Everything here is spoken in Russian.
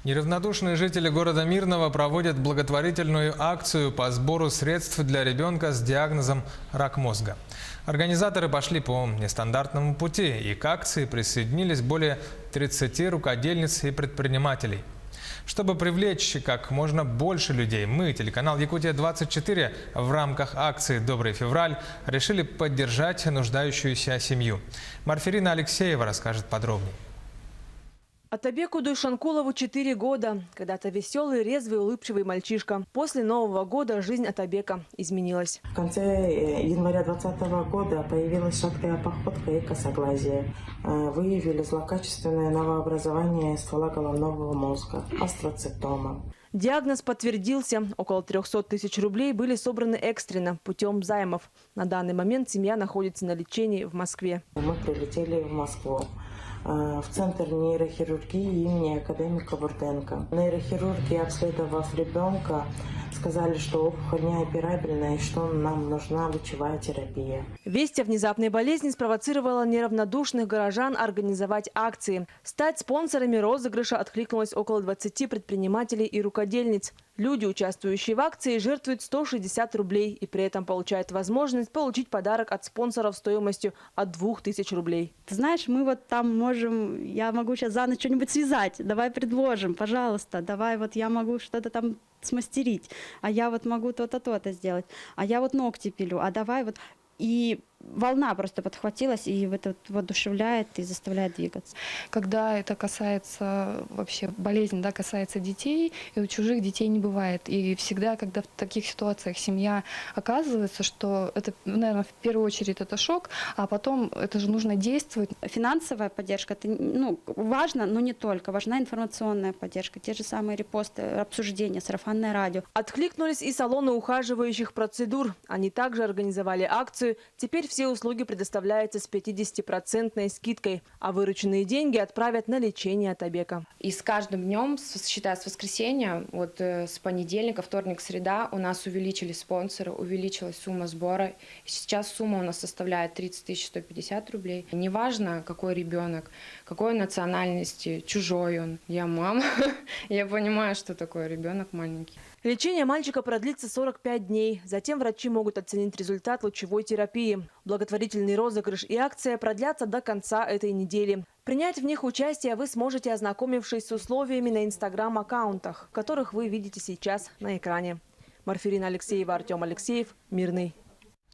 Неравнодушные жители города Мирного проводят благотворительную акцию по сбору средств для ребенка с диагнозом рак мозга. Организаторы пошли по нестандартному пути, и к акции присоединились более 30 рукодельниц и предпринимателей. Чтобы привлечь как можно больше людей, мы, телеканал «Якутия-24», в рамках акции «Добрый февраль» решили поддержать нуждающуюся семью. Марфирина Алексеева расскажет подробнее. Атабеку Дуйшанкулову 4 года. Когда-то веселый, резвый, улыбчивый мальчишка. После Нового года жизнь Атабека изменилась. В конце января 2020 года появилась шаткая походка и косоглазие. Выявили злокачественное новообразование ствола головного мозга – астроцитома. Диагноз подтвердился. Около 300 тысяч рублей были собраны экстренно путем займов. На данный момент семья находится на лечении в Москве. Мы прилетели в Москву, в Центр нейрохирургии имени академика Бурденко. Нейрохирурги, обследовав ребенка, сказали, что опухоль неоперабельная и что нам нужна лучевая терапия. Весть о внезапной болезни спровоцировала неравнодушных горожан организовать акции. Стать спонсорами розыгрыша откликнулось около 20 предпринимателей и рукодельниц. Люди, участвующие в акции, жертвуют 160 рублей и при этом получают возможность получить подарок от спонсоров стоимостью от 2000 рублей. Ты знаешь, мы вот там можем, я могу сейчас за ночь что-нибудь связать, давай предложим, пожалуйста, давай вот я могу что-то там смастерить, а я вот могу то-то, то-то сделать, а я вот ногти пилю, а давай вот... И волна просто подхватилась и это воодушевляет и заставляет двигаться. Когда это касается вообще болезнь, да, касается детей, и у чужих детей не бывает. И всегда, когда в таких ситуациях семья оказывается, что это, наверное, в первую очередь это шок, а потом это же нужно действовать. Финансовая поддержка, это важно, но не только. Важна информационная поддержка, те же самые репосты, обсуждения, сарафанное радио. Откликнулись и салоны ухаживающих процедур. Они также организовали акцию. Теперь все услуги предоставляются с 50% скидкой, а вырученные деньги отправят на лечение Атабека. И с каждым днем, считая с воскресенья, вот с понедельника, вторник, среда, у нас увеличились спонсоры, увеличилась сумма сбора. Сейчас сумма у нас составляет 30 150 рублей. Неважно, какой ребенок, какой национальности, чужой он. Я мама, я понимаю, что такое ребенок маленький. Лечение мальчика продлится 45 дней. Затем врачи могут оценить результат лучевой терапии. Благотворительный розыгрыш и акция продлятся до конца этой недели. Принять в них участие вы сможете, ознакомившись с условиями на инстаграм-аккаунтах, которых вы видите сейчас на экране. Марфирина Алексеева, Артем Алексеев, Мирный.